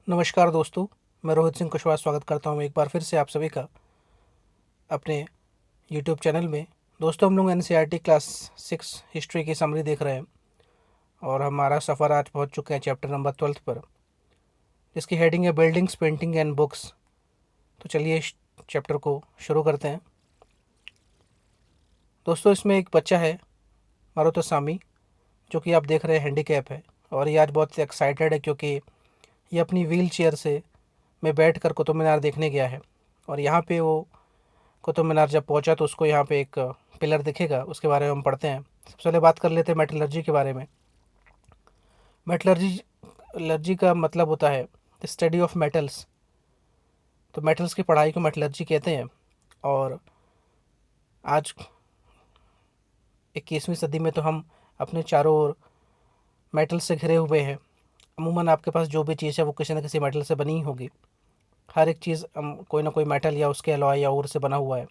नमस्कार दोस्तों, मैं रोहित सिंह कुशवाहा स्वागत करता हूँ एक बार फिर से आप सभी का अपने यूट्यूब चैनल में। दोस्तों, हम लोग एनसीईआरटी क्लास 6 हिस्ट्री की समरी देख रहे हैं और हमारा सफ़र आज पहुँच चुके हैं चैप्टर नंबर 12 पर, जिसकी हेडिंग है बिल्डिंग्स, पेंटिंग एंड बुक्स। तो चलिए इस चैप्टर को शुरू करते हैं। दोस्तों, इसमें एक बच्चा है मारुतस्वामी, जो कि आप देख रहे हैं हैंडीकैप है और ये आज बहुत एक्साइटेड है क्योंकि ये अपनी व्हील चेयर से में बैठ कर कुतुब मीनार देखने गया है। और यहाँ पे वो कुतुब मीनार जब पहुंचा तो उसको यहाँ पे एक पिलर दिखेगा, उसके बारे में हम पढ़ते हैं। सबसे पहले बात कर लेते हैं मेटलर्जी के बारे में। मेटलर्जी का मतलब होता है द स्टडी ऑफ मेटल्स। तो मेटल्स की पढ़ाई को मेटलर्जी कहते हैं। और आज 21वीं सदी में तो हम अपने चारों ओर मेटल से घिरे हुए हैं। अमूमन आपके पास जो भी चीज़ है वो किसी न किसी मेटल से बनी ही होगी। हर एक चीज़ कोई ना कोई मेटल या उसके अलॉय या और से बना हुआ है।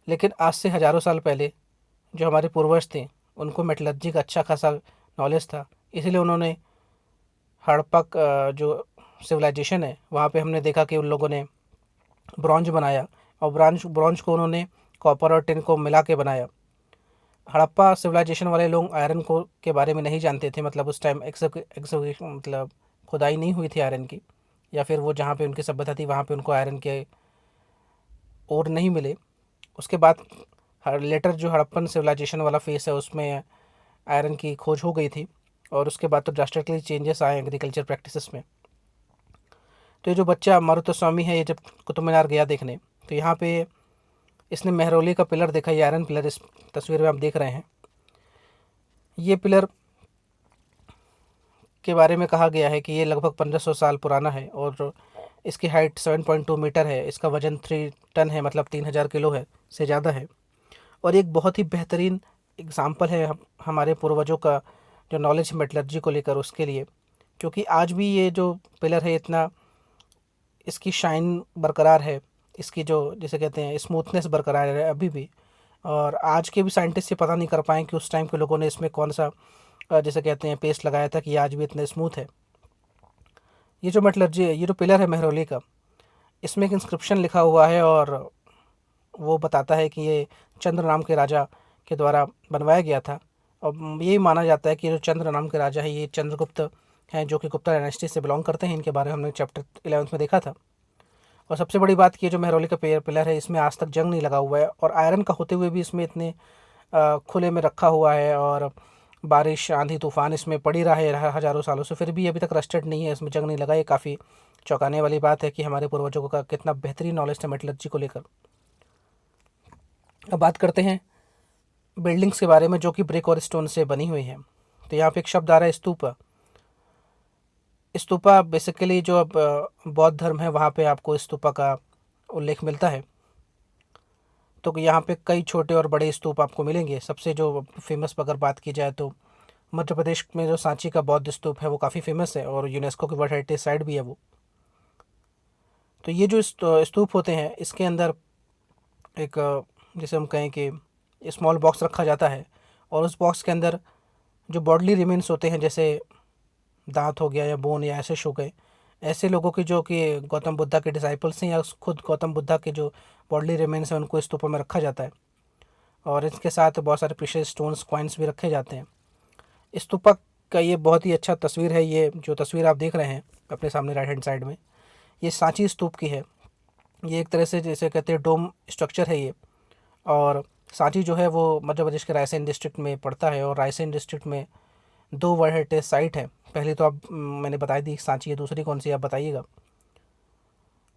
लेकिन आज से हज़ारों साल पहले जो हमारे पूर्वज थे उनको मेटलर्जी का अच्छा खासा नॉलेज था, इसीलिए उन्होंने हड़प्पा जो सिविलाइजेशन है वहाँ पे हमने देखा कि उन लोगों ने ब्रॉन्ज बनाया और ब्रॉन्ज ब्रॉन्ज को उन्होंने कॉपर और टिन को मिला के बनाया। हड़प्पा सिविलाइजेशन वाले लोग आयरन को के बारे में नहीं जानते थे, मतलब उस टाइम मतलब खुदाई नहीं हुई थी आयरन की, या फिर वो जहाँ पे उनकी सभ्यता थी वहाँ पे उनको आयरन के और नहीं मिले। उसके बाद लेटर जो हड़प्पन सिविलाइजेशन वाला फेस है उसमें आयरन की खोज हो गई थी और उसके बाद तो ड्रास्टिकली चेंजेस आए एग्रीकल्चर प्रैक्टिसेस में। तो ये जो बच्चा मारुतस्वामी है, ये जब कुतुब मीनार गया देखने तो यहाँ पे इसने मेहरौली का पिलर देखा। ये आयरन पिलर इस तस्वीर में आप देख रहे हैं। ये पिलर के बारे में कहा गया है कि ये लगभग 1500 साल पुराना है और इसकी हाइट 7.2 मीटर है। इसका वजन 3 टन है, मतलब 3000 किलो है से ज़्यादा है। और एक बहुत ही बेहतरीन एग्ज़ाम्पल है हमारे पूर्वजों का जो नॉलेज मेटलर्जी को लेकर उसके लिए, क्योंकि आज भी ये जो पिलर है इतना इसकी शाइन बरकरार है, इसकी जो जिसे कहते हैं स्मूथनेस बरकरार है अभी भी। और आज के भी साइंटिस्ट ये पता नहीं कर पाए कि उस टाइम के लोगों ने इसमें कौन सा जिसे कहते हैं पेस्ट लगाया था कि ये आज भी इतना स्मूथ है। ये जो मेटलर्जी है, ये जो पिलर है मेहरौली का, इसमें एक इंस्क्रिप्शन लिखा हुआ है और वो बताता है कि ये चंद्र नाम के राजा के द्वारा बनवाया गया था। और यही माना जाता है कि जो चंद्र नाम के राजा है ये चंद्रगुप्त हैं, जो कि गुप्ता डायनेस्टी से बिलोंग करते हैं। इनके बारे में हमने चैप्टर 11 में देखा था। और सबसे बड़ी बात कि ये जो मेहरौली का पिलर है इसमें आज तक जंग नहीं लगा हुआ है और आयरन का होते हुए भी इसमें इतने खुले में रखा हुआ है और बारिश आंधी तूफान इसमें पड़ी रहा है हज़ारों सालों से, फिर भी अभी तक रस्टेड नहीं है, इसमें जंग नहीं लगा। ये काफ़ी चौंकाने वाली बात है कि हमारे पूर्वजों का कितना बेहतरीन नॉलेज था मेटलर्जी को लेकर। अब बात करते हैं बिल्डिंग्स के बारे में जो कि ब्रिक और स्टोन से बनी हुई है। तो यहाँ पे एक शब्द आ रहा है स्तूपा। स्तूपा बेसिकली जो अब बौद्ध धर्म है वहाँ पे आपको स्तूपा का उल्लेख मिलता है। तो यहाँ पे कई छोटे और बड़े स्तूप आपको मिलेंगे। सबसे जो फेमस अगर बात की जाए तो मध्य प्रदेश में जो सांची का बौद्ध स्तूप है वो काफ़ी फेमस है और यूनेस्को की वर्ल्ड हेरिटेज साइट भी है वो। तो ये जो स्तूप होते हैं इसके अंदर एक जिसे हम कहें कि स्मॉल बॉक्स रखा जाता है और उस बॉक्स के अंदर जो बॉडली रिमेन्स होते हैं, जैसे दांत हो गया या बोन या ऐसे हो गए, ऐसे लोगों की जो कि गौतम बुद्धा के डिसाइपल्स हैं या खुद गौतम बुद्धा के जो बॉडली रिमेन्स हैं उनको स्तूपों में रखा जाता है। और इसके साथ बहुत सारे प्रीशियस स्टोन्स कॉइन्स भी रखे जाते हैं। स्तूपा का ये बहुत ही अच्छा तस्वीर है। ये जो तस्वीर आप देख रहे हैं अपने सामने राइट हैंड साइड में, ये सांची स्तूप की है। ये एक तरह से जैसे कहते हैं डोम स्ट्रक्चर है ये। और सांची जो है वो मध्य प्रदेश के रायसेन डिस्ट्रिक्ट में पड़ता है और रायसेन डिस्ट्रिक्ट में दो वर्ल्ड हेरिटेज साइट है। पहली तो अब मैंने बताई दी सांची है, दूसरी कौन सी आप बताइएगा।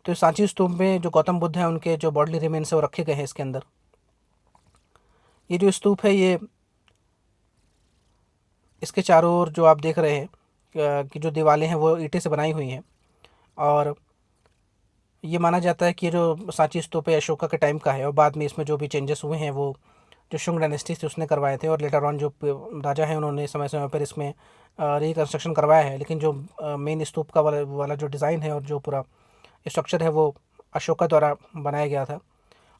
तो सांची स्तूप में जो गौतम बुद्ध हैं उनके जो बॉडली रिमेन्स है वो रखे गए हैं इसके अंदर। ये जो स्तूप है ये इसके चारों ओर जो आप देख रहे हैं कि जो दीवारें हैं वो ईंटें से बनाई हुई हैं। और ये माना जाता है कि ये जो सांची स्तूप है अशोका के टाइम का है और बाद में इसमें जो भी चेंजेस हुए हैं वो जो शुंग डायनेस्टी थी उसने करवाए थे और लेटर ऑन जो राजा हैं उन्होंने समय समय पर इसमें रिकन्स्ट्रक्शन करवाया है। लेकिन जो मेन स्तूप का वाला जो डिज़ाइन है और जो पूरा स्ट्रक्चर है वो अशोका द्वारा बनाया गया था।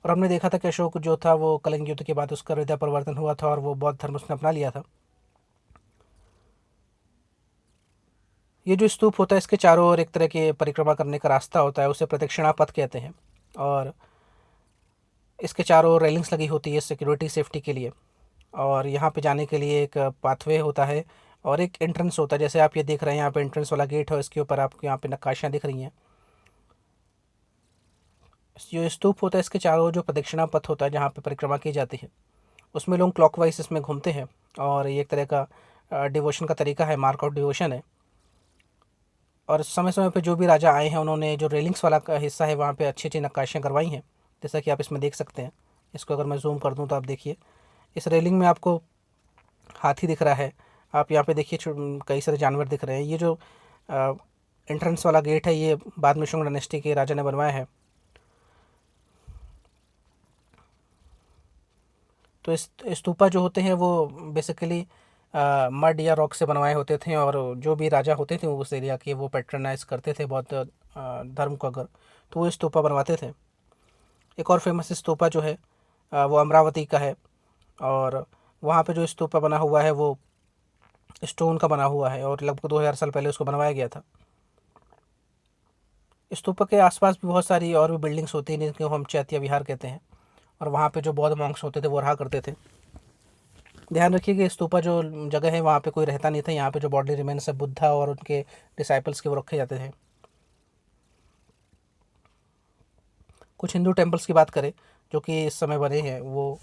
और हमने देखा था कि अशोक जो था वो कलिंग युद्ध के बाद उसका हृदय परिवर्तन हुआ था और वो बौद्ध धर्म उसने अपना लिया था। ये जो स्तूप होता है इसके चारों ओर एक तरह के परिक्रमा करने का रास्ता होता है, उसे प्रदक्षिणा पथ कहते हैं। और इसके चारों ओर रेलिंग्स लगी होती है सिक्योरिटी सेफ्टी के लिए। और यहाँ पे जाने के लिए एक पाथवे होता है और एक एंट्रेंस होता है। जैसे आप ये देख रहे हैं यहाँ पे एंट्रेंस वाला गेट है, इसके ऊपर आपको यहाँ पे नक्काशियाँ दिख रही हैं। जो स्तूप होता है इसके चारों ओर जो प्रदक्षिणा पथ होता है जहाँ पे परिक्रमा की जाती है, उसमें लोग क्लॉकवाइज इसमें घूमते हैं। और ये एक तरह का डिवोशन का तरीका है, मार्क ऑफ डिवोशन है। और समय समय पे जो भी राजा आए हैं उन्होंने जो रेलिंग्स वाला का हिस्सा है वहाँ पे अच्छी अच्छी नक्काशियाँ करवाई हैं, जैसा कि आप इसमें देख सकते हैं। इसको अगर मैं जूम कर दूँ तो आप देखिए इस रेलिंग में आपको हाथी दिख रहा है। आप यहाँ पे देखिए कई सारे जानवर दिख रहे हैं। ये जो एंट्रेंस वाला गेट है ये बाद में शुंग डायनेस्टी के राजा ने बनवाया है। तो इस स्तूपा जो होते हैं वो बेसिकली मड या रॉक से बनवाए होते थे। और जो भी राजा होते थे उस एरिया के वो पैट्रनाइज करते थे बौद्ध धर्म को अगर, तो वो स्तूपा बनवाते थे। एक और फेमस स्तूपा जो है वो अमरावती का है। और वहाँ पे जो स्तूपा बना हुआ है वो स्टोन का बना हुआ है और लगभग 2000 साल पहले उसको बनवाया गया था। स्तूपा के आसपास भी बहुत सारी और भी बिल्डिंग्स होती हैं जिनको हम चैत्य विहार कहते हैं। और वहाँ पे जो बौद्ध मॉन्क्स होते थे वो रहा करते थे। ध्यान रखिए कि स्तूपा जो जगह है वहाँ पे कोई रहता नहीं था। यहाँ पे जो बॉडी रिमेन्स है बुद्धा और उनके डिसाइपल्स के वो रखे जाते थे। कुछ हिंदू टेम्पल्स की बात करें जो कि इस समय बने हैं, वो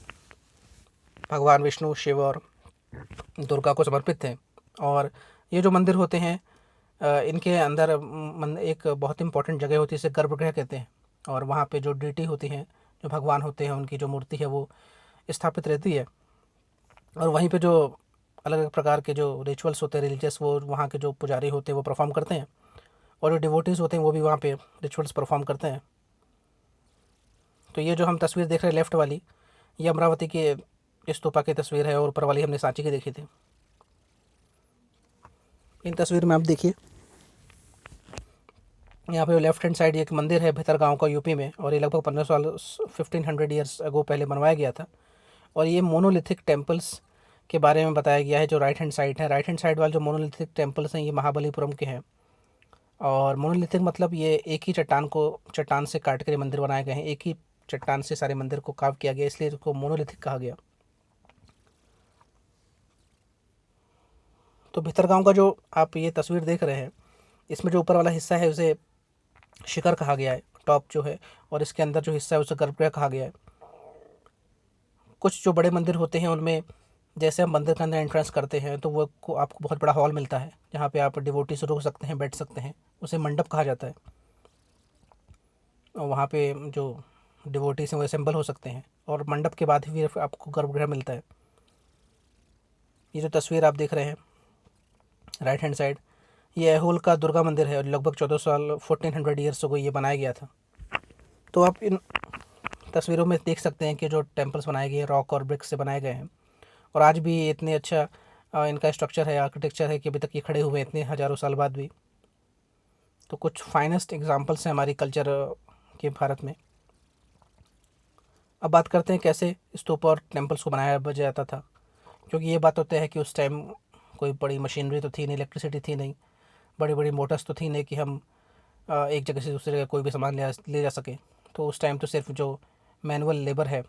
भगवान विष्णु, शिव और दुर्गा को समर्पित थे। और ये जो मंदिर होते हैं इनके अंदर एक बहुत इंपॉर्टेंट जगह होती है जिसे गर्भगृह कहते हैं। और वहाँ पे जो डीटी होती हैं, जो भगवान होते हैं, उनकी जो मूर्ति है वो स्थापित रहती है। और वहीं पे जो अलग अलग प्रकार के जो रिचुअल्स होते हैं रिलीजियस, वो वहाँ के जो पुजारी होते हैं वो परफॉर्म करते हैं। और जो डिवोटीज़ होते हैं वो भी वहाँ पे रिचुअल्स परफॉर्म करते हैं। तो ये जो हम तस्वीर देख रहे हैं लेफ़्ट वाली, ये अमरावती के स्तूपा की तस्वीर है और ऊपर वाली हमने सांची की देखी थी। इन तस्वीर में आप देखिए यहाँ पे लेफ्ट हैंड साइड एक मंदिर है भितरगांव का यूपी में। और ये लगभग 1500 साल 1500 ईयर्स अगो पहले बनवाया गया था। और ये मोनोलिथिक टेम्पल्स के बारे में बताया गया है। जो राइट हैंड साइड है, राइट हैंड साइड वाले जो मोनोलिथिक टेम्पल्स हैं ये महाबलीपुरम के हैं। और मोनोलिथिक मतलब ये एक ही चट्टान से काट कर मंदिर बनाए गए हैं। एक ही चट्टान से सारे मंदिर को काव किया गया, इसलिए इसको मोनोलिथिक कहा गया। तो भितरगांव का जो आप ये तस्वीर देख रहे हैं, इसमें जो ऊपर वाला हिस्सा है उसे शिखर कहा गया है, टॉप जो है। और इसके अंदर जो हिस्सा है उसे गर्भगृह कहा गया है। कुछ जो बड़े मंदिर होते हैं उनमें जैसे हम मंदिर के अंदर एंट्रेंस करते हैं तो वो आपको बहुत बड़ा हॉल मिलता है जहाँ पे आप डिवोटी से रुक सकते हैं, बैठ सकते हैं। उसे मंडप कहा जाता है। और वहाँ पे जो डिवोटीज हैं वो असेंबल हो सकते हैं। और मंडप के बाद ही फिर आपको गर्भगृह मिलता है। ये जो तस्वीर आप देख रहे हैं राइट हैंड साइड, ये ऐहोल का दुर्गा मंदिर है और लगभग 1400 ईयर्स को ये बनाया गया था। तो आप इन तस्वीरों में देख सकते हैं कि जो टेम्पल्स बनाए गए हैं रॉक और ब्रिक्स से बनाए गए हैं। और आज भी इतने अच्छा इनका स्ट्रक्चर है, आर्किटेक्चर है कि अभी तक ये खड़े हुए हैं इतने हज़ारों साल बाद भी। तो कुछ फाइनेस्ट एग्जांपल्स हैं हमारी कल्चर के भारत में। अब बात करते हैं कैसे स्तूप और टेम्पल्स को बनाया जाता था। क्योंकि ये बात होता है कि उस टाइम कोई बड़ी मशीनरी तो थी नहीं, इलेक्ट्रिसिटी थी नहीं, बड़ी बड़ी मोटर्स तो थी नहीं कि हम एक जगह से दूसरी जगह कोई भी सामान ले जा सके। तो उस टाइम तो सिर्फ जो मैनुअल लेबर है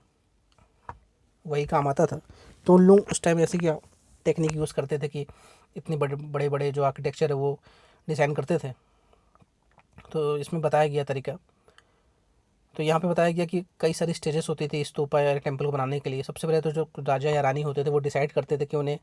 वही काम आता था। तो उन लोग उस टाइम ऐसी क्या टेक्निक यूज़ करते थे कि इतने बड़े बड़े जो आर्किटेक्चर है वो डिज़ाइन करते थे। तो इसमें बताया गया तरीका। तो यहाँ पे बताया गया कि कई सारी स्टेजेस होती थी स्तूपा या टेम्पल को बनाने के लिए। सबसे पहले तो जो राजा या रानी होते थे वो डिसाइड करते थे कि उन्हें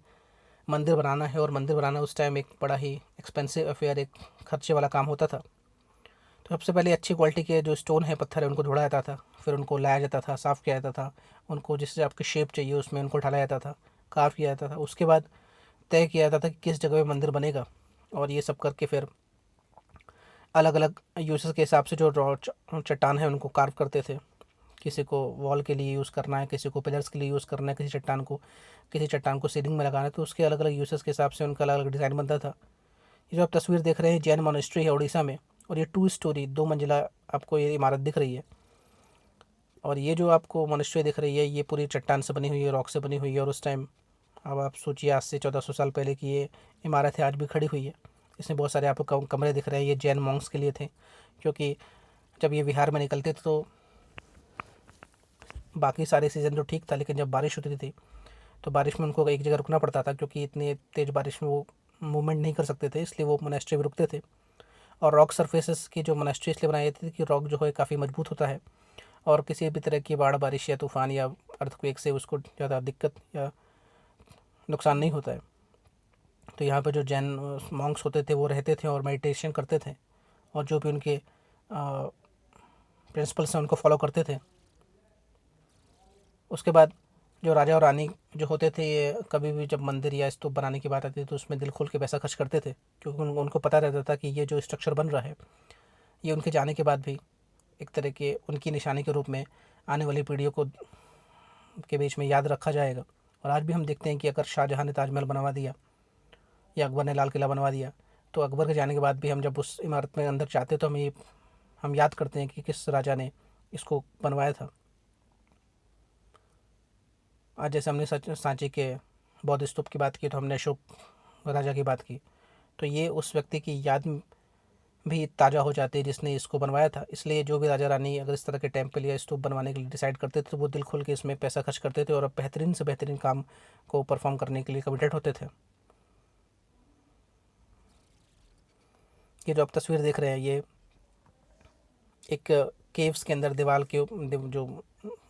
मंदिर बनाना है। और मंदिर बनाना उस टाइम एक बड़ा ही एक्सपेंसिव अफेयर, एक खर्चे वाला काम होता था। तो सबसे पहले अच्छी क्वालिटी के जो स्टोन है, पत्थर है, उनको ढूंढा जाता था। फिर उनको लाया जाता था, साफ़ किया जाता था। उनको जिससे आपकी शेप चाहिए उसमें उनको ढाला जाता था, कार्व किया जाता था। उसके बाद तय किया जाता था कि किस जगह पे मंदिर बनेगा। और ये सब करके फिर अलग अलग यूसेस के हिसाब से जो चट्टान है उनको कार्व करते थे। किसी को वॉल के लिए यूज़ करना है, किसी को पिलर्स के लिए यूज़ करना है, किसी चट्टान को सीलिंग में लगाना है। तो उसके अलग अलग यूसेस के हिसाब से उनका अलग अलग डिज़ाइन बनता था। ये जो आप तस्वीर देख रहे हैं जैन मोनेस्ट्री है उड़ीसा में। और ये 2 स्टोरी 2 मंजिला आपको ये इमारत दिख रही है। और ये जो आपको मोनेस्ट्री दिख रही है ये पूरी चट्टान से बनी हुई है, रॉक से बनी हुई है। और उस टाइम अब आप सोचिए आज से 1400 साल पहले की ये इमारत है, आज भी खड़ी हुई है। इसमें बहुत सारे आपको कमरे दिख रहे हैं, ये जैन मॉन्क्स के लिए थे, क्योंकि जब ये विहार में निकलते थे तो बाकी सारे सीज़न तो ठीक था, लेकिन जब बारिश होती थी तो बारिश में उनको एक जगह रुकना पड़ता था, क्योंकि इतनी तेज़ बारिश में वो मूवमेंट नहीं कर सकते थे, इसलिए वो मोनेस्ट्री में रुकते थे। और रॉक सरफेसेस की जो मोनेस्ट्री इसलिए बनाई जाती थी कि रॉक जो है काफ़ी मजबूत होता है और किसी भी तरह की बाढ़ बारिश या तूफ़ान या अर्थक्वेक से उसको ज़्यादा दिक्कत या नुकसान नहीं होता है। तो यहाँ पे जो जैन मॉन्क्स होते थे वो रहते थे और मेडिटेशन करते थे, और जो भी उनके प्रिंसिपल्स हैं उनको फॉलो करते थे। उसके बाद जो राजा और रानी जो होते थे, ये कभी भी जब मंदिर या स्तूप बनाने की बात आती थी तो उसमें दिल खोल के पैसा खर्च करते थे, क्योंकि उनको पता रहता था कि ये जो स्ट्रक्चर बन रहा है ये उनके जाने के बाद भी एक तरह के उनकी निशानी के रूप में आने वाली पीढ़ियों को के बीच में याद रखा जाएगा। और आज भी हम देखते हैं कि अगर शाहजहाँ ने ताजमहल बनवा दिया या अकबर ने लाल किला बनवा दिया, तो अकबर के जाने के बाद भी हम जब उस इमारत में अंदर जाते तो हम याद करते हैं कि किस राजा ने इसको बनवाया था। आज जैसे हमने सांची के बौद्ध स्तूप की बात की, तो हमने अशोक राजा की बात की, तो ये उस व्यक्ति की याद भी ताज़ा हो जाती है जिसने इसको बनवाया था। इसलिए जो भी राजा रानी अगर इस तरह के टेम्पल या स्तूप बनवाने के लिए डिसाइड करते थे तो वो दिल खोल के इसमें पैसा खर्च करते थे और अब बेहतरीन से बेहतरीन काम को परफॉर्म करने के लिए कमिटेड होते थे। ये जो आप तस्वीर देख रहे हैं, ये एक केव्स के अंदर दीवार के जो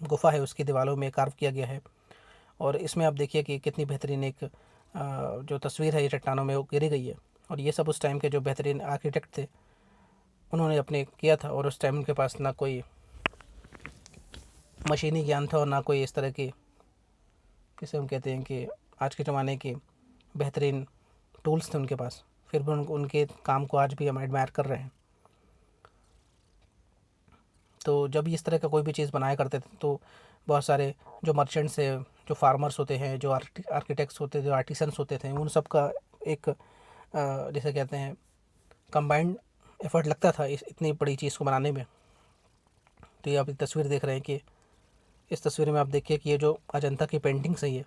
गुफा है उसकी दीवारों में कार्व किया गया है। और इसमें आप देखिए कि कितनी बेहतरीन एक जो तस्वीर है ये चट्टानों में वो गिरी गई है। और ये सब उस टाइम के जो बेहतरीन आर्किटेक्ट थे उन्होंने अपने किया था, और उस टाइम उनके पास ना कोई मशीनी ज्ञान था और ना कोई इस तरह की, जिसे हम कहते हैं कि आज के ज़माने के बेहतरीन टूल्स थे उनके पास। फिर भी उनके काम को आज भी हम एडमायर कर रहे हैं। तो जब इस तरह का कोई भी चीज़ बनाया करते थे तो बहुत सारे जो मर्चेंट्स है, जो फार्मर्स होते हैं, जो आर्किटेक्ट्स होते हैं, जो आर्टिसंस होते थे, उन सब का एक जैसे कहते हैं कंबाइंड एफर्ट लगता था इस इतनी बड़ी चीज़ को बनाने में। तो ये आप एक तस्वीर देख रहे हैं कि इस तस्वीर में आप देखिए कि ये जो अजंता की पेंटिंग्स है ये,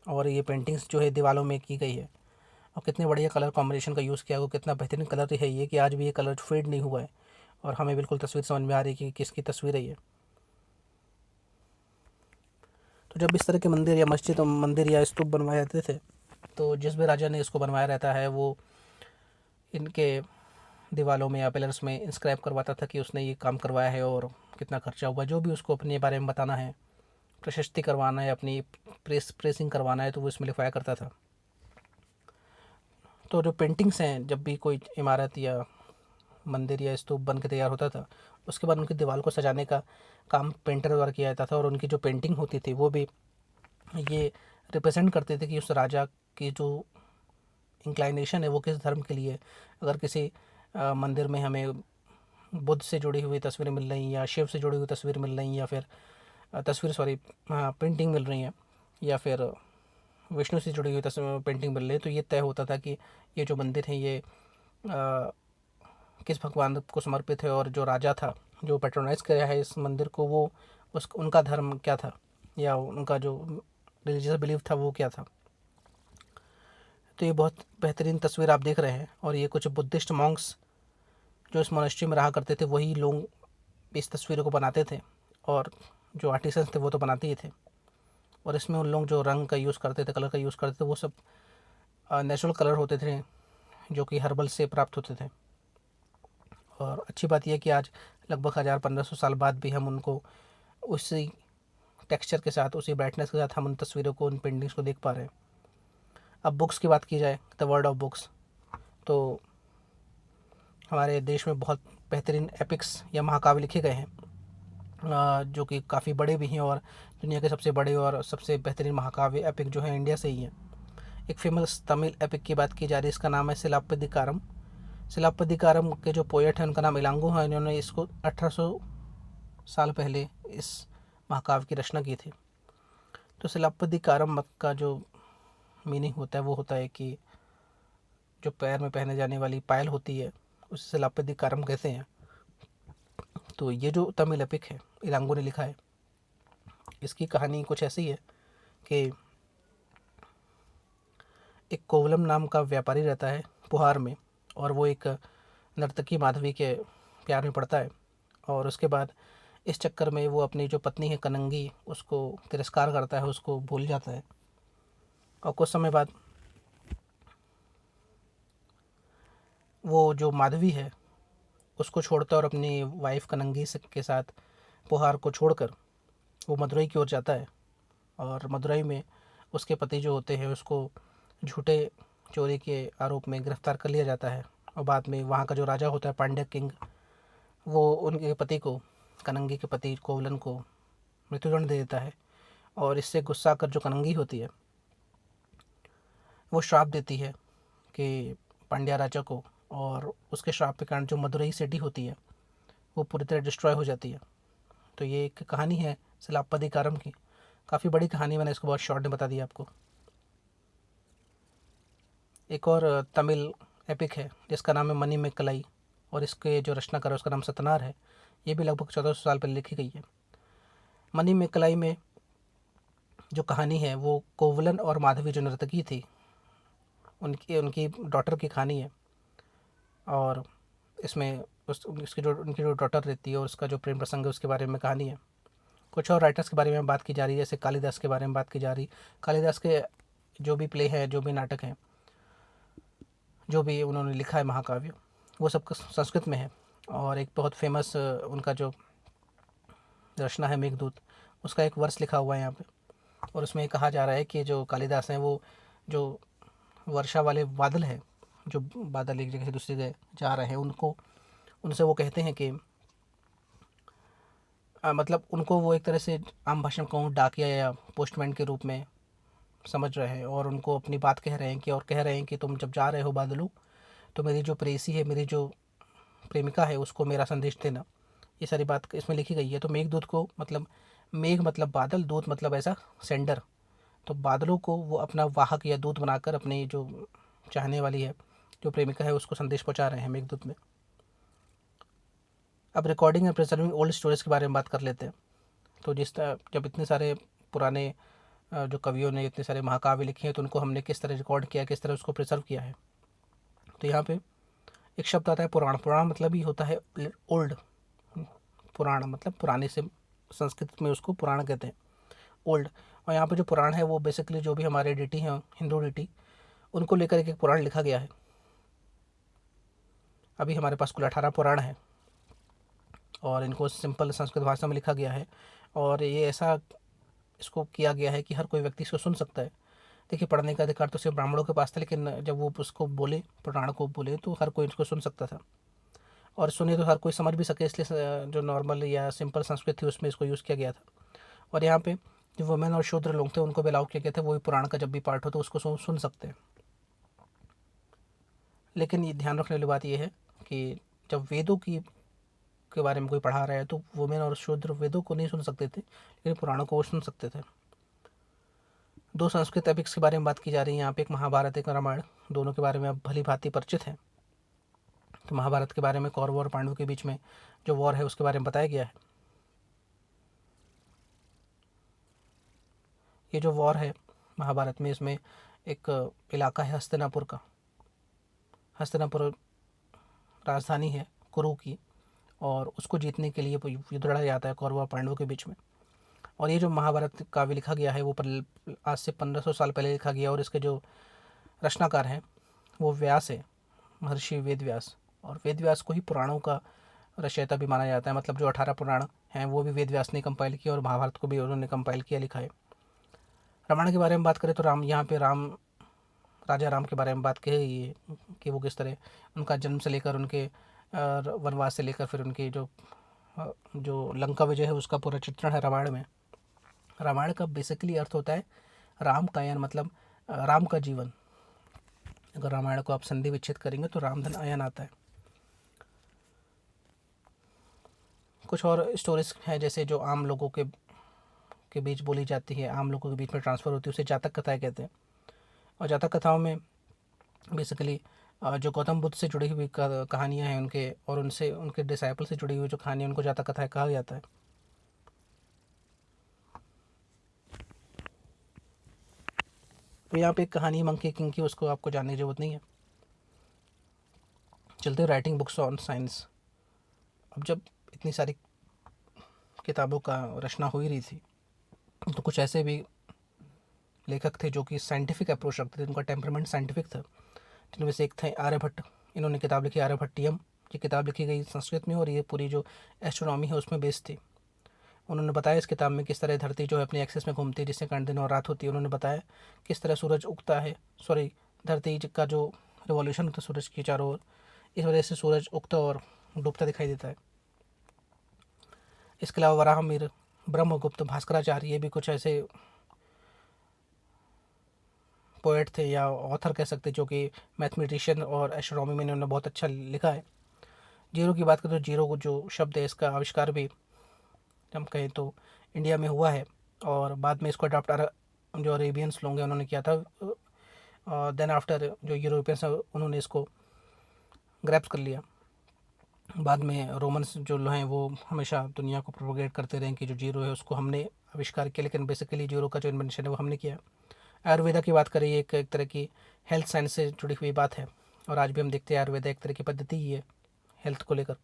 और ये पेंटिंग्स जो है दीवारों में की गई है, और कितने बढ़िया कलर कॉम्बिनेशन का यूज़ किया हुआ, कितना बेहतरीन कलर है ये कि आज भी ये कलर फेड नहीं हुआ है और हमें बिल्कुल तस्वीर समझ में आ रही है कि किसकी तस्वीर है ये। तो जब इस तरह के मंदिर या मस्जिद मंदिर या स्तूप बनवाए जाते थे तो जिस भी राजा ने इसको बनवाया रहता है वो इनके दीवारों में या पिलर्स में इंस्क्राइब करवाता था कि उसने ये काम करवाया है और कितना खर्चा हुआ। जो भी उसको अपने बारे में बताना है, प्रशस्ति करवाना है, अपनी प्रेसिंग करवाना है, तो वो इसमें लिखवाया करता था। तो जो पेंटिंग्स हैं, जब भी कोई इमारत या मंदिर या स्तूप बन के तैयार होता था उसके बाद उनकी दीवार को सजाने का काम पेंटर द्वारा किया जाता था, और उनकी जो पेंटिंग होती थी वो भी ये रिप्रेजेंट करते थे कि उस राजा की जो इंक्लाइनेशन है वो किस धर्म के लिए। अगर किसी मंदिर में हमें बुद्ध से जुड़ी हुई तस्वीरें मिल रही या शिव से जुड़ी हुई तस्वीर मिल रही या फिर पेंटिंग मिल रही है, या फिर विष्णु से जुड़ी हुई तस्वीर पेंटिंग मिल रही है, तो ये तय होता था कि ये जो मंदिर है ये किस भगवान को समर्पित है, और जो राजा था जो पेट्रोनाइज किया है इस मंदिर को वो उनका धर्म क्या था या उनका जो रिलीजियस बिलीफ था वो क्या था। तो ये बहुत बेहतरीन तस्वीर आप देख रहे हैं, और ये कुछ बुद्धिस्ट मॉन्क्स जो इस मोनेस्ट्री में रहा करते थे वही लोग इस तस्वीरों को बनाते थे, और जो आर्टिसंस थे वो तो बनाते ही थे। और इसमें उन लोग जो रंग का यूज़ करते थे, कलर का यूज़ करते थे, वो सब नेचुरल कलर होते थे जो कि हर्बल से प्राप्त होते थे। और अच्छी बात यह कि आज लगभग 1000-1500 साल बाद भी हम उनको उसी टेक्सचर के साथ, उसी ब्राइटनेस के साथ हम उन तस्वीरों को, उन पेंटिंग्स को देख पा रहे हैं। अब बुक्स की बात की जाए, द वर्ल्ड ऑफ बुक्स, तो हमारे देश में बहुत बेहतरीन एपिक्स या महाकाव्य लिखे गए हैं जो कि काफ़ी बड़े भी हैं, और दुनिया के सबसे बड़े और सबसे बेहतरीन महाकाव्य एपिक जो है इंडिया से ही है। एक फेमस तमिल एपिक की बात की जा रही है, इसका नाम है सिलाप्पदिकारम। सिलाप्पदिकारम के जो पोएट हैं उनका नाम इलांगो है, इन्होंने इसको 1800 साल पहले इस महाकाव्य की रचना की थी। तो सिलाप्पदिकारम का जो मीनिंग होता है वो होता है कि जो पैर में पहने जाने वाली पायल होती है उसे सिलाप्पदिकारम कहते हैं। तो ये जो तमिल एपिक है इलांगो ने लिखा है, इसकी कहानी कुछ ऐसी है कि एक कोवलम नाम का व्यापारी रहता है पुहार में, और वो एक नर्तकी माधवी के प्यार में पड़ता है। और उसके बाद इस चक्कर में वो अपनी जो पत्नी है कनंगी उसको तिरस्कार करता है, उसको भूल जाता है। और कुछ समय बाद वो जो माधवी है उसको छोड़ता है और अपनी वाइफ कनंगी के साथ पुहार को छोड़कर वो मदुरई की ओर जाता है। और मदुरई में उसके पति जो होते हैं उसको झूठे चोरी के आरोप में गिरफ्तार कर लिया जाता है। और बाद में वहाँ का जो राजा होता है पांड्या किंग, वो उनके पति को, कनंगी के पति कोवलन को मृत्युदंड दे देता है। और इससे गुस्सा कर जो कनंगी होती है वो श्राप देती है कि पांड्या राजा को, और उसके श्राप के कारण जो मदुरई सिटी होती है वो पूरी तरह डिस्ट्रॉय हो जाती है। तो ये एक कहानी है सिलाप्पदिकारम की। काफ़ी बड़ी कहानी, मैंने इसको बहुत शॉर्ट में बता दिया आपको। एक और तमिल एपिक है जिसका नाम है मनी में कलाई, और इसके जो रचनाकार है उसका नाम सतनार है। ये भी लगभग 1400 साल पहले लिखी गई है। मनी में कलाई में जो कहानी है वो कोवलन और माधवी जो नर्तकी थी उनकी उनकी डॉटर की कहानी है। और इसमें उसकी जो उनकी जो डॉटर रहती है और उसका जो प्रेम प्रसंग है उसके बारे में कहानी है। कुछ और राइटर्स के बारे में बात की जा रही है, जैसे कालिदास के बारे में बात की जा रही। कालिदास के जो भी प्ले हैं, जो भी नाटक हैं, जो भी उन्होंने लिखा है महाकाव्य, वो सब संस्कृत में है। और एक बहुत फेमस उनका जो रचना है मेघदूत, उसका एक वर्ष लिखा हुआ है यहाँ पे। और उसमें कहा जा रहा है कि जो कालिदास हैं वो जो वर्षा वाले बादल हैं, जो बादल एक जगह से दूसरी जगह जा रहे हैं, उनको उनसे वो कहते हैं कि मतलब उनको वो एक तरह से आम भाषा में कहूँ डाकिया या पोस्टमैन के रूप में समझ रहे हैं। और उनको अपनी बात कह रहे हैं कि, और कह रहे हैं कि तुम जब जा रहे हो बादलों, तो मेरी जो प्रेयसी है, मेरी जो प्रेमिका है, उसको मेरा संदेश देना। ये सारी बात इसमें लिखी गई है। तो मेघदूत को मतलब, मेघ मतलब बादल, दूत मतलब ऐसा सेंडर। तो बादलों को वो अपना वाहक या दूत बनाकर अपनी जो चाहने वाली है, जो प्रेमिका है, उसको संदेश पहुंचा रहे हैं मेघदूत में। अब recording and preserving old stories के बारे में बात कर लेते हैं। तो जिस तरह जब इतने सारे पुराने जो कवियों ने इतने सारे महाकाव्य लिखे हैं, तो उनको हमने किस तरह रिकॉर्ड किया, किस तरह उसको प्रिजर्व किया है। तो यहाँ पे एक शब्द आता है पुराण। पुराण मतलब ही होता है ओल्ड। पुराण मतलब पुराने से, संस्कृत में उसको पुराण कहते हैं, ओल्ड। और यहाँ पे जो पुराण है वो बेसिकली जो भी हमारे डिटी हैं, हिंदू डिटी, उनको लेकर एक पुराण लिखा गया है। अभी हमारे पास कुल 18 पुराण है और इनको सिंपल संस्कृत भाषा में लिखा गया है। और ये ऐसा इसको किया गया है कि हर कोई व्यक्ति इसको सुन सकता है। देखिए, पढ़ने का अधिकार तो सिर्फ ब्राह्मणों के पास था, लेकिन जब वो उसको बोले, पुराण को बोले, तो हर कोई इसको सुन सकता था। और सुने तो हर कोई समझ भी सके, इसलिए जो नॉर्मल या सिंपल संस्कृत थी उसमें इसको यूज़ किया गया था। और यहाँ पे जो वुमेन और शूद्र लोग थे उनको भी अलाउ किया गया था, वो भी पुराण का जब भी पार्ट हो तो उसको सुन सकते हैं। लेकिन ये ध्यान रखने वाली बात यह है कि जब वेदों की के बारे में कोई पढ़ा रहा है तो वुमेन और शूद्र वेदों को नहीं सुन सकते थे, लेकिन पुराणों को वो सुन सकते थे। दो संस्कृत एपिक्स के बारे में बात की जा रही है यहाँ पे, एक महाभारत, एक रामायण। दोनों के बारे में आप भली भांति परिचित हैं। तो महाभारत के बारे में कौरवों और पांडवों के बीच में जो वॉर है उसके बारे में बताया गया है। ये जो वॉर है महाभारत में, इसमें एक इलाका है हस्तिनापुर का। हस्तिनापुर राजधानी है कुरु की, और उसको जीतने के लिए युद्ध लड़ा जाता है कौरवों और पांडवों के बीच में। और ये जो महाभारत काव्य लिखा गया है वो आज से 1500 साल पहले लिखा गया, और इसके जो रचनाकार हैं वो व्यास है, महर्षि वेद व्यास। और वेद व्यास को ही पुराणों का रचयिता भी माना जाता है। मतलब जो 18 पुराण हैं वो भी वेद व्यास ने कंपाइल किया, और महाभारत को भी उन्होंने कंपाइल किया, लिखा है। रामायण के बारे में बात करें तो राम, यहाँ पे राम, राजा राम के बारे में बात की है कि वो किस तरह उनका जन्म से लेकर उनके वनवास से लेकर फिर उनकी जो लंका विजय है उसका पूरा चित्रण है रामायण में। रामायण का बेसिकली अर्थ होता है राम कायन, मतलब राम का जीवन। अगर रामायण को आप संधि विच्छेद करेंगे तो रामधन अयन आता है। कुछ और स्टोरीज हैं जैसे जो आम लोगों के बीच बोली जाती है, आम लोगों के बीच में ट्रांसफ़र होती है, उसे जातक कथाएं कहते हैं। और जातक कथाओं में बेसिकली जो गौतम बुद्ध से जुड़ी हुई कहानियाँ हैं उनके, और उनसे उनके डिसाइपल से जुड़ी हुई जो कहानियाँ, उनको जातक कथाएं कहा जाता है। तो यहाँ पे एक कहानी मंकी किंग की, उसको आपको जानने की जरूरत नहीं है। चलते राइटिंग बुक्स ऑन साइंस। अब जब इतनी सारी किताबों का रचना हो ही रही थी, तो कुछ ऐसे भी लेखक थे जो कि साइंटिफिक अप्रोच रखते थे, उनका टेम्परामेंट साइंटिफिक था, जिनमें से एक थे आर्यभट्ट। इन्होंने किताब लिखी आर्यभट्टियम। ये किताब लिखी गई संस्कृत में और ये पूरी जो एस्ट्रोनॉमी है उसमें बेस्ड थी। उन्होंने बताया इस किताब में किस तरह धरती जो है अपने एक्सिस में घूमती है, जिससे कारण दिन और रात होती है। उन्होंने बताया किस तरह सूरज उगता है, सॉरी, धरती का जो रिवॉल्यूशन होता है सूरज की चारों ओर, इस वजह से सूरज उगता और डूबता दिखाई देता है। इसके अलावा वराहमिहिर, ब्रह्मगुप्त, भास्कराचार्य, ये भी कुछ ऐसे पोएट थे या ऑथर कह सकते जो कि मैथमेटिशियन और एस्ट्रोनॉमी में इन्होंने बहुत अच्छा लिखा है। जीरो की बात करें तो जीरो को जो शब्द है इसका आविष्कार भी हम कहें तो इंडिया में हुआ है, और बाद में इसको अडॉप्ट जो अरेबियंस लोग हैं उन्होंने किया था। देन आफ्टर जो यूरोपियंस हैं उन्होंने इसको ग्रैप्स कर लिया। बाद में रोमन्स जो हैं वो हमेशा दुनिया को प्रोपोगेट करते रहे कि जो जीरो है उसको हमने आविष्कार किया, लेकिन बेसिकली जीरो का जो इन्वेंशन है वो हमने किया। आयुर्वेदा की बात करें, ये एक तरह की हेल्थ साइंस से जुड़ी हुई बात है, और आज भी हम देखते हैं आयुर्वेदा एक तरह की पद्धति ही है हेल्थ को लेकर।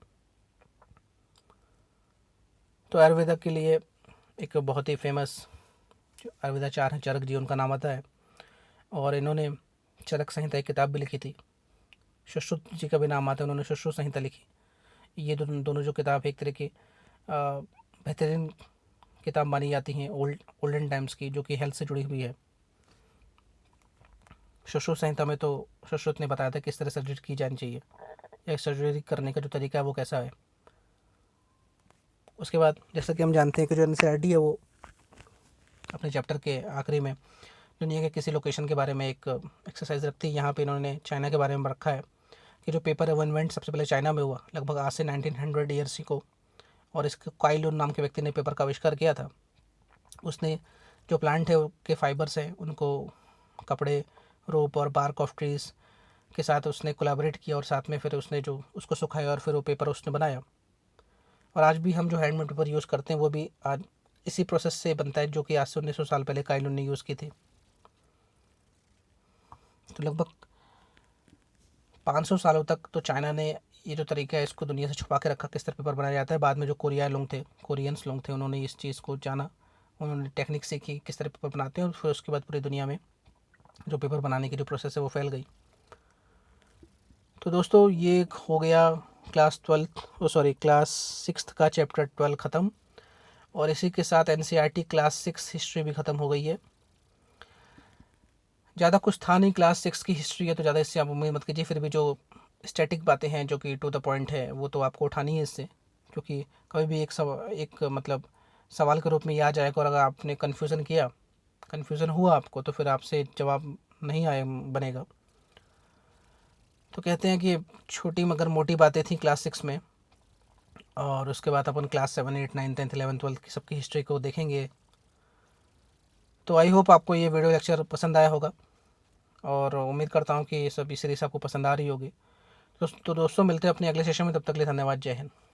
तो आयुर्वेदा के लिए एक बहुत ही फेमस जो आयुर्वेदाचार्य हैं चरक जी, उनका नाम आता है, और इन्होंने चरक संहिता एक किताब भी लिखी थी। सुश्रुत जी का भी नाम आता है, उन्होंने सुश्रुत संहिता लिखी। ये दोनों जो किताब एक तरह की बेहतरीन किताब मानी जाती हैं ओल्डन टाइम्स की, जो कि हेल्थ से जुड़ी हुई है। सुश्रुत संहिता में तो सुश्रुत ने बताया था किस तरह सर्जरी की जानी चाहिए, या सर्जरी करने का जो तरीका है वो कैसा है। उसके बाद जैसा कि हम जानते हैं कि जो एनसीईआरटी है वो अपने चैप्टर के आखिरी में दुनिया के किसी लोकेशन के बारे में एक एक्सरसाइज रखती है। यहाँ पे इन्होंने चाइना के बारे में रखा है कि जो पेपर है वो इन्वेंट सबसे पहले चाइना में हुआ, लगभग आज से 1900 ईयर्स को, और इसके काइलुन नाम के व्यक्ति ने पेपर का आविष्कार किया था। उसने जो प्लांट है के फाइबर्स हैं उनको कपड़े, रोप और बार्क ऑफ ट्रीज़ के साथ उसने कोलैबोरेट किया, और साथ में फिर उसने जो उसको सुखाया और फिर वो पेपर उसने बनाया। और आज भी हम जो हैंडमेड पेपर यूज़ करते हैं वो भी आज इसी प्रोसेस से बनता है, जो कि आज से 1900 साल पहले काइलुन ने यूज़ की थी। तो लगभग 500 सालों तक तो चाइना ने ये जो तरीका है इसको दुनिया से छुपा के रखा किस तरह पेपर बनाया जाता है। बाद में जो कोरियंस लोग थे उन्होंने इस चीज़ को जाना, उन्होंने टेक्निक सीखी किस तरह पेपर बनाते हैं, और फिर उसके बाद पूरी दुनिया में जो पेपर बनाने की जो प्रोसेस है वो फैल गई। तो दोस्तों ये हो गया क्लास 6 का चैप्टर 12 ख़त्म, और इसी के साथ एनसीईआरटी क्लास 6 हिस्ट्री भी ख़त्म हो गई है। ज़्यादा कुछ था नहीं, क्लास 6 की हिस्ट्री है तो ज़्यादा इससे आप उम्मीद मत कीजिए। फिर भी जो स्टैटिक बातें हैं जो कि टू द पॉइंट है वो तो आपको उठानी है इससे, क्योंकि कभी भी एक मतलब सवाल के रूप में ये आ जाएगा, और अगर आपने कन्फ्यूज़न हुआ आपको, तो फिर आपसे जवाब नहीं आए बनेगा। तो कहते हैं कि छोटी मगर मोटी बातें थी क्लास 6 में, और उसके बाद अपन क्लास 7, 8, 9, 10, 11, 12 की सबकी हिस्ट्री को देखेंगे। तो आई होप आपको ये वीडियो लेक्चर पसंद आया होगा, और उम्मीद करता हूँ कि ये सभी सीरीज़ आपको पसंद आ रही होगी। तो दोस्तों मिलते हैं अपने अगले सेशन में, तब तक के लिए धन्यवाद, जय हिंद।